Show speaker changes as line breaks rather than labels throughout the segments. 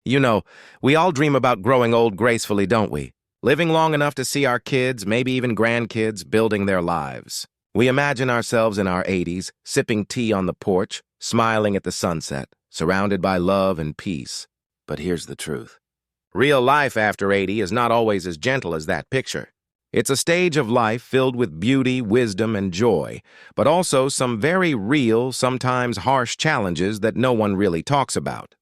You know, we all dream about growing old gracefully, don't we? Living long enough to see our kids, maybe even grandkids, building their lives. We imagine ourselves in our 80s, sipping tea on the porch, smiling at the sunset, surrounded by love and peace. But here's the truth. Real life after 80 is not always as gentle as that picture. It's a stage of life filled with beauty, wisdom, and joy, but also some very real, sometimes harsh challenges that no one really talks about.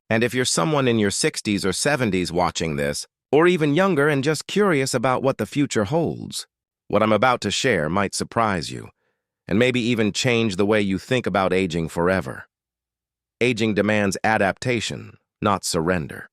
And if you're someone in your 60s or 70s watching this, or even younger and just curious about what the future holds, what I'm about to share might surprise you, and maybe even change the way you think about aging forever. Aging demands adaptation, not surrender.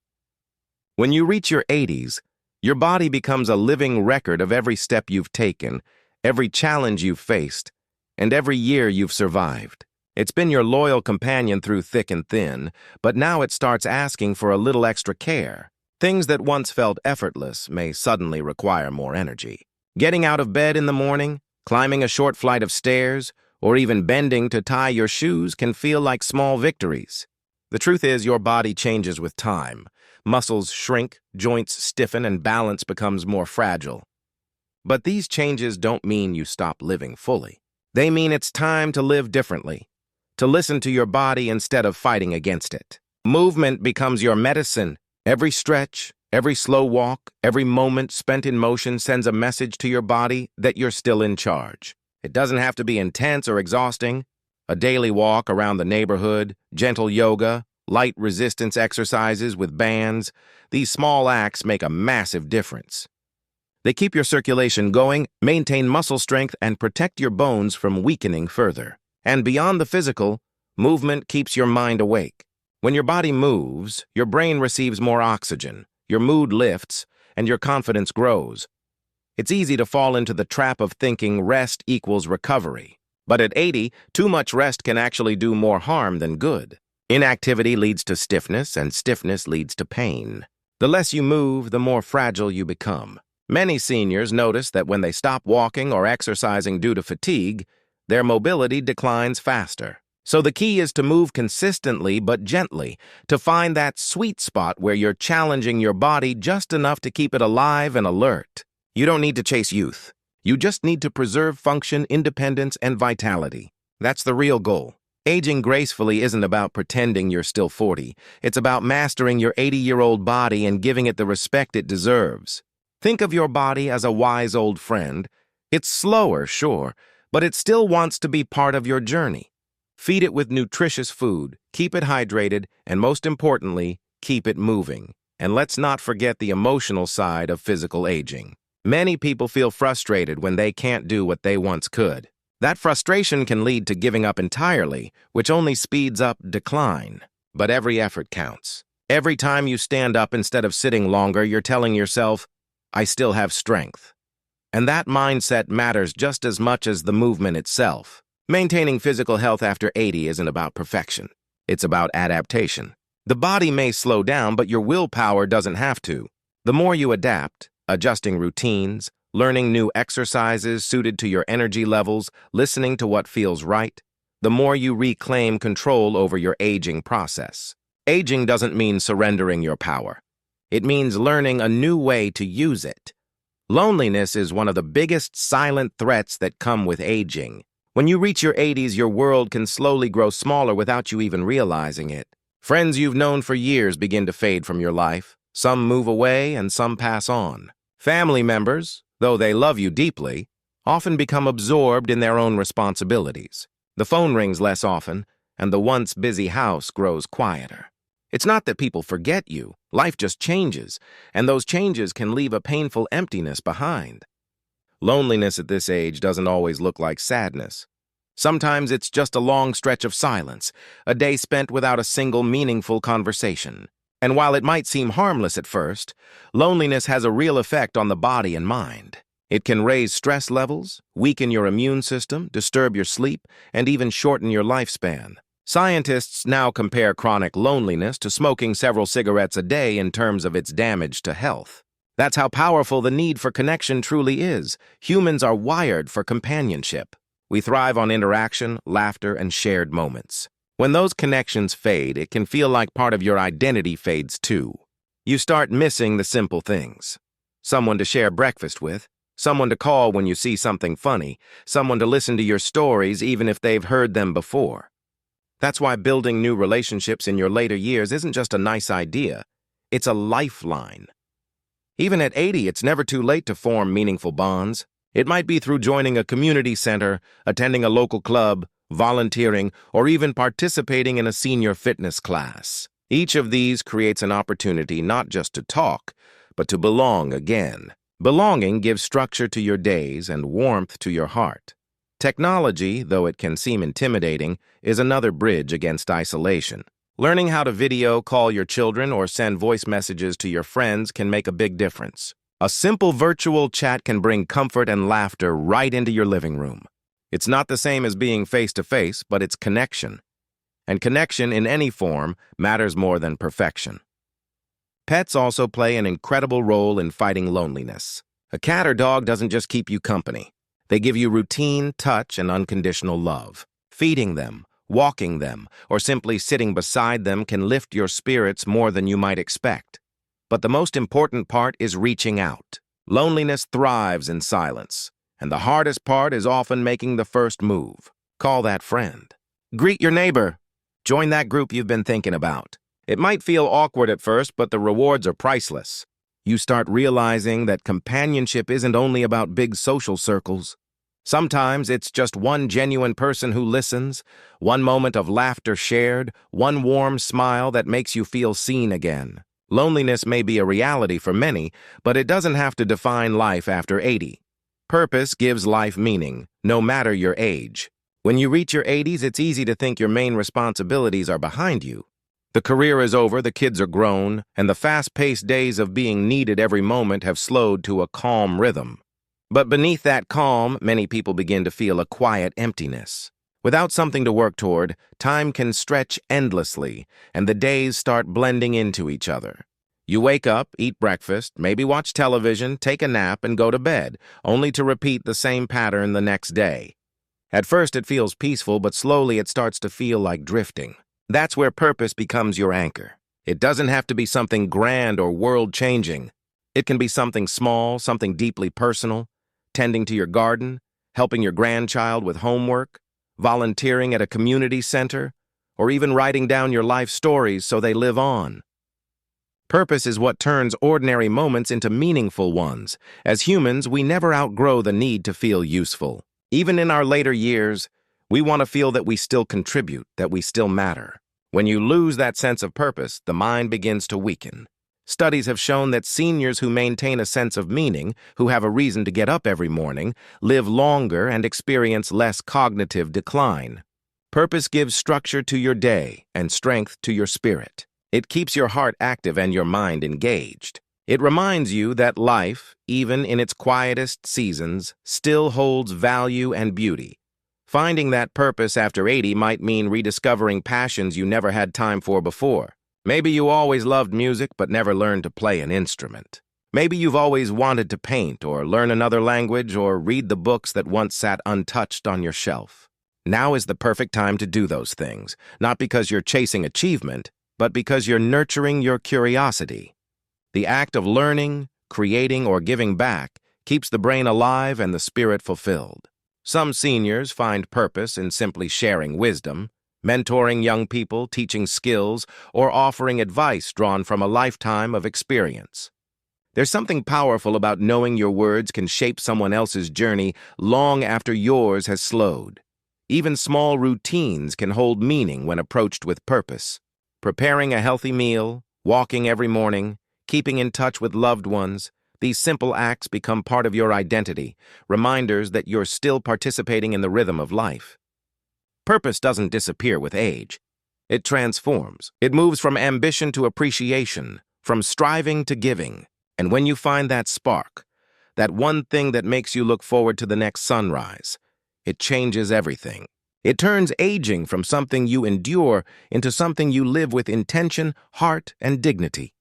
When you reach your 80s, your body becomes a living record of every step you've taken, every challenge you've faced, and every year you've survived. It's been your loyal companion through thick and thin, but now it starts asking for a little extra care. Things that once felt effortless may suddenly require more energy. Getting out of bed in the morning, climbing a short flight of stairs, or even bending to tie your shoes can feel like small victories. The truth is, your body changes with time. Muscles shrink, joints stiffen, and balance becomes more fragile. But these changes don't mean you stop living fully. They mean it's time to live differently, to listen to your body instead of fighting against it. Movement becomes your medicine. Every stretch, every slow walk, every moment spent in motion sends a message to your body that you're still in charge. It doesn't have to be intense or exhausting. A daily walk around the neighborhood, gentle yoga, light resistance exercises with bands, these small acts make a massive difference. They keep your circulation going, maintain muscle strength, and protect your bones from weakening further. And beyond the physical, movement keeps your mind awake. When your body moves, your brain receives more oxygen, your mood lifts, and your confidence grows. It's easy to fall into the trap of thinking rest equals recovery. But at 80, too much rest can actually do more harm than good. Inactivity leads to stiffness, and stiffness leads to pain. The less you move, the more fragile you become. Many seniors notice that when they stop walking or exercising due to fatigue, their mobility declines faster. So the key is to move consistently but gently, to find that sweet spot where you're challenging your body just enough to keep it alive and alert. You don't need to chase youth. You just need to preserve function, independence, and vitality. That's the real goal. Aging gracefully isn't about pretending you're still 40. It's about mastering your 80-year-old body and giving it the respect it deserves. Think of your body as a wise old friend. It's slower, sure, but it still wants to be part of your journey. Feed it with nutritious food, keep it hydrated, and most importantly, keep it moving. And let's not forget the emotional side of physical aging. Many people feel frustrated when they can't do what they once could. That frustration can lead to giving up entirely, which only speeds up decline. But every effort counts. Every time you stand up instead of sitting longer, you're telling yourself, I still have strength. And that mindset matters just as much as the movement itself. Maintaining physical health after 80 isn't about perfection. It's about adaptation. The body may slow down, but your willpower doesn't have to. The more you adapt, adjusting routines, learning new exercises suited to your energy levels, listening to what feels right, the more you reclaim control over your aging process. Aging doesn't mean surrendering your power. It means learning a new way to use it. Loneliness is one of the biggest silent threats that come with aging. When you reach your 80s, your world can slowly grow smaller without you even realizing it. Friends you've known for years begin to fade from your life. Some move away and some pass on. Family members, though they love you deeply, often become absorbed in their own responsibilities. The phone rings less often, and the once busy house grows quieter. It's not that people forget you. Life just changes, and those changes can leave a painful emptiness behind. Loneliness at this age doesn't always look like sadness. Sometimes it's just a long stretch of silence, a day spent without a single meaningful conversation. And while it might seem harmless at first, loneliness has a real effect on the body and mind. It can raise stress levels, weaken your immune system, disturb your sleep, and even shorten your lifespan. Scientists now compare chronic loneliness to smoking several cigarettes a day in terms of its damage to health. That's how powerful the need for connection truly is. Humans are wired for companionship. We thrive on interaction, laughter, and shared moments. When those connections fade, it can feel like part of your identity fades too. You start missing the simple things. Someone to share breakfast with, someone to call when you see something funny, someone to listen to your stories even if they've heard them before. That's why building new relationships in your later years isn't just a nice idea, it's a lifeline. Even at 80, it's never too late to form meaningful bonds. It might be through joining a community center, attending a local club, volunteering, or even participating in a senior fitness class. Each of these creates an opportunity not just to talk, but to belong again. Belonging gives structure to your days and warmth to your heart. Technology, though it can seem intimidating, is another bridge against isolation. Learning how to video call your children or send voice messages to your friends can make a big difference. A simple virtual chat can bring comfort and laughter right into your living room. It's not the same as being face-to-face, but it's connection. And connection in any form matters more than perfection. Pets also play an incredible role in fighting loneliness. A cat or dog doesn't just keep you company. They give you routine, touch, and unconditional love. Feeding them, walking them, or simply sitting beside them can lift your spirits more than you might expect. But the most important part is reaching out. Loneliness thrives in silence, and the hardest part is often making the first move. Call that friend. Greet your neighbor. Join that group you've been thinking about. It might feel awkward at first, but the rewards are priceless. You start realizing that companionship isn't only about big social circles. Sometimes it's just one genuine person who listens, one moment of laughter shared, one warm smile that makes you feel seen again. Loneliness may be a reality for many, but it doesn't have to define life after 80. Purpose gives life meaning, no matter your age. When you reach your 80s, it's easy to think your main responsibilities are behind you. The career is over, the kids are grown, and the fast-paced days of being needed every moment have slowed to a calm rhythm. But beneath that calm, many people begin to feel a quiet emptiness. Without something to work toward, time can stretch endlessly, and the days start blending into each other. You wake up, eat breakfast, maybe watch television, take a nap, and go to bed, only to repeat the same pattern the next day. At first it feels peaceful, but slowly it starts to feel like drifting. That's where purpose becomes your anchor. It doesn't have to be something grand or world-changing. It can be something small, something deeply personal, tending to your garden, helping your grandchild with homework, volunteering at a community center, or even writing down your life stories so they live on. Purpose is what turns ordinary moments into meaningful ones. As humans, we never outgrow the need to feel useful. Even in our later years, we want to feel that we still contribute, that we still matter. When you lose that sense of purpose, the mind begins to weaken. Studies have shown that seniors who maintain a sense of meaning, who have a reason to get up every morning, live longer and experience less cognitive decline. Purpose gives structure to your day and strength to your spirit. It keeps your heart active and your mind engaged. It reminds you that life, even in its quietest seasons, still holds value and beauty. Finding that purpose after 80 might mean rediscovering passions you never had time for before. Maybe you always loved music but never learned to play an instrument. Maybe you've always wanted to paint or learn another language or read the books that once sat untouched on your shelf. Now is the perfect time to do those things, not because you're chasing achievement, but because you're nurturing your curiosity. The act of learning, creating, or giving back keeps the brain alive and the spirit fulfilled. Some seniors find purpose in simply sharing wisdom, mentoring young people, teaching skills, or offering advice drawn from a lifetime of experience. There's something powerful about knowing your words can shape someone else's journey long after yours has slowed. Even small routines can hold meaning when approached with purpose. Preparing a healthy meal, walking every morning, keeping in touch with loved ones, these simple acts become part of your identity, reminders that you're still participating in the rhythm of life. Purpose doesn't disappear with age. It transforms. It moves from ambition to appreciation, from striving to giving. And when you find that spark, that one thing that makes you look forward to the next sunrise, it changes everything. It turns aging from something you endure into something you live with intention, heart, and dignity.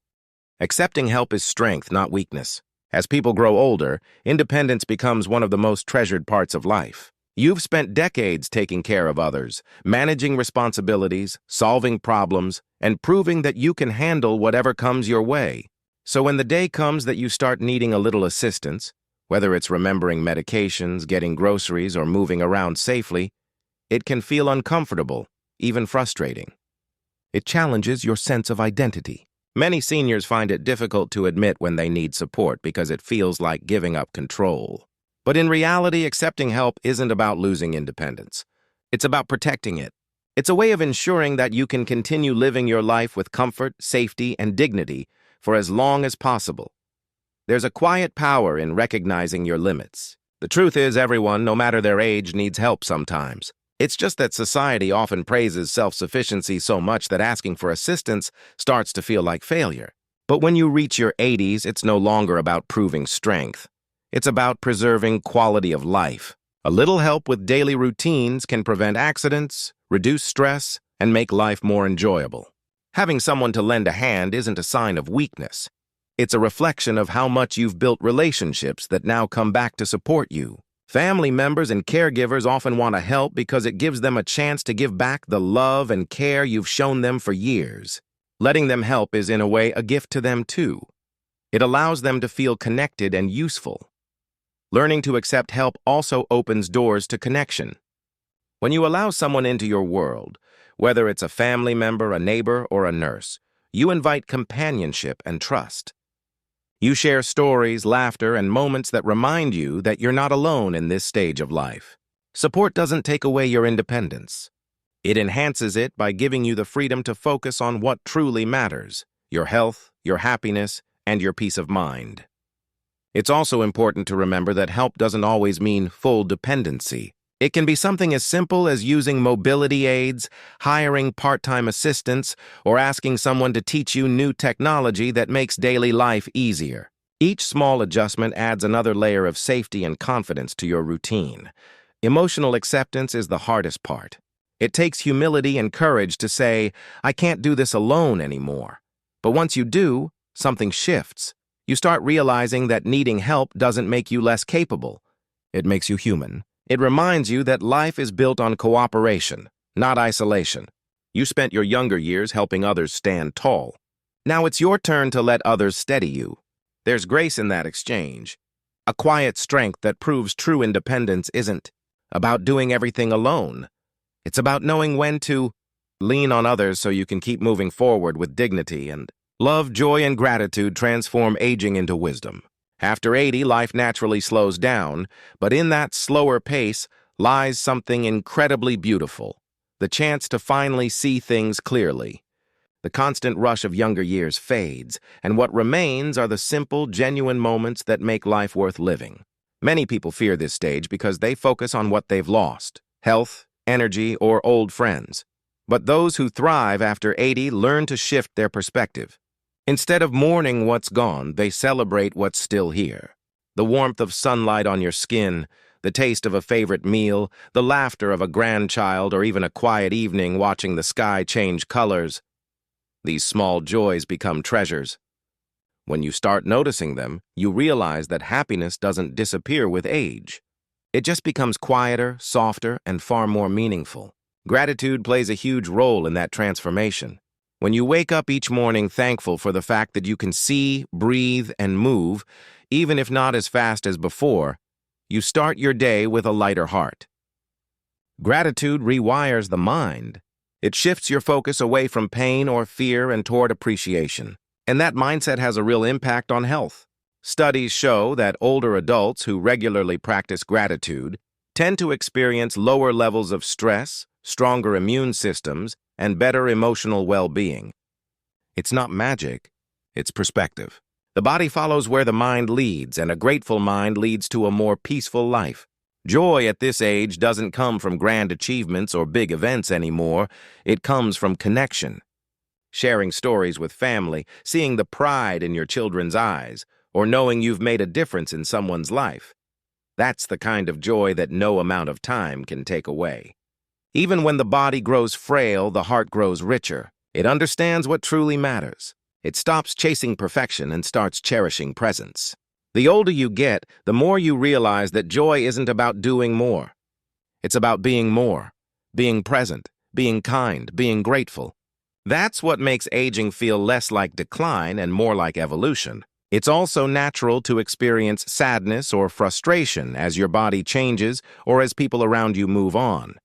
Accepting help is strength, not weakness. As people grow older, independence becomes one of the most treasured parts of life. You've spent decades taking care of others, managing responsibilities, solving problems, and proving that you can handle whatever comes your way. So when the day comes that you start needing a little assistance, whether it's remembering medications, getting groceries, or moving around safely, it can feel uncomfortable, even frustrating. It challenges your sense of identity. Many seniors find it difficult to admit when they need support because it feels like giving up control. But in reality, accepting help isn't about losing independence. It's about protecting it. It's a way of ensuring that you can continue living your life with comfort, safety, and dignity for as long as possible. There's a quiet power in recognizing your limits. The truth is, everyone, no matter their age, needs help sometimes. It's just that society often praises self-sufficiency so much that asking for assistance starts to feel like failure. But when you reach your 80s, it's no longer about proving strength. It's about preserving quality of life. A little help with daily routines can prevent accidents, reduce stress, and make life more enjoyable. Having someone to lend a hand isn't a sign of weakness. It's a reflection of how much you've built relationships that now come back to support you. Family members and caregivers often want to help because it gives them a chance to give back the love and care you've shown them for years. Letting them help is, in a way, a gift to them, too. It allows them to feel connected and useful. Learning to accept help also opens doors to connection. When you allow someone into your world, whether it's a family member, a neighbor, or a nurse, you invite companionship and trust. You share stories, laughter, and moments that remind you that you're not alone in this stage of life. Support doesn't take away your independence. It enhances it by giving you the freedom to focus on what truly matters: your health, your happiness, and your peace of mind. It's also important to remember that help doesn't always mean full dependency. It can be something as simple as using mobility aids, hiring part-time assistants, or asking someone to teach you new technology that makes daily life easier. Each small adjustment adds another layer of safety and confidence to your routine. Emotional acceptance is the hardest part. It takes humility and courage to say, "I can't do this alone anymore." But once you do, something shifts. You start realizing that needing help doesn't make you less capable. It makes you human. It reminds you that life is built on cooperation, not isolation. You spent your younger years helping others stand tall. Now it's your turn to let others steady you. There's grace in that exchange. A quiet strength that proves true independence isn't about doing everything alone. It's about knowing when to lean on others so you can keep moving forward with dignity. And love, joy, and gratitude transform aging into wisdom. After 80, life naturally slows down, but in that slower pace lies something incredibly beautiful: the chance to finally see things clearly. The constant rush of younger years fades, and what remains are the simple, genuine moments that make life worth living. Many people fear this stage because they focus on what they've lost: health, energy, or old friends. But those who thrive after 80 learn to shift their perspective. Instead of mourning what's gone, they celebrate what's still here. The warmth of sunlight on your skin, the taste of a favorite meal, the laughter of a grandchild, or even a quiet evening watching the sky change colors. These small joys become treasures. When you start noticing them, you realize that happiness doesn't disappear with age. It just becomes quieter, softer, and far more meaningful. Gratitude plays a huge role in that transformation. When you wake up each morning thankful for the fact that you can see, breathe, and move, even if not as fast as before, you start your day with a lighter heart. Gratitude rewires the mind. It shifts your focus away from pain or fear and toward appreciation. And that mindset has a real impact on health. Studies show that older adults who regularly practice gratitude tend to experience lower levels of stress, stronger immune systems, and better emotional well-being. It's not magic, it's perspective. The body follows where the mind leads, and a grateful mind leads to a more peaceful life. Joy at this age doesn't come from grand achievements or big events anymore. It comes from connection. Sharing stories with family, seeing the pride in your children's eyes, or knowing you've made a difference in someone's life. That's the kind of joy that no amount of time can take away. Even when the body grows frail, the heart grows richer. It understands what truly matters. It stops chasing perfection and starts cherishing presence. The older you get, the more you realize that joy isn't about doing more. It's about being more, being present, being kind, being grateful. That's what makes aging feel less like decline and more like evolution. It's also natural to experience sadness or frustration as your body changes or as people around you move on.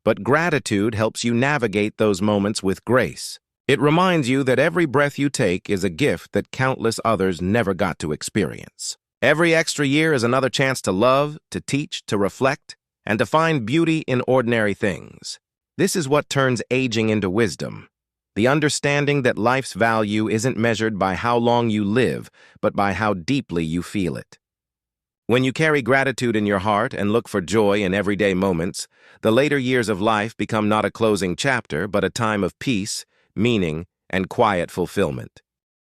But gratitude helps you navigate those moments with grace. It reminds you that every breath you take is a gift that countless others never got to experience. Every extra year is another chance to love, to teach, to reflect, and to find beauty in ordinary things. This is what turns aging into wisdom. The understanding that life's value isn't measured by how long you live, but by how deeply you feel it. When you carry gratitude in your heart and look for joy in everyday moments, the later years of life become not a closing chapter, but a time of peace, meaning, and quiet fulfillment.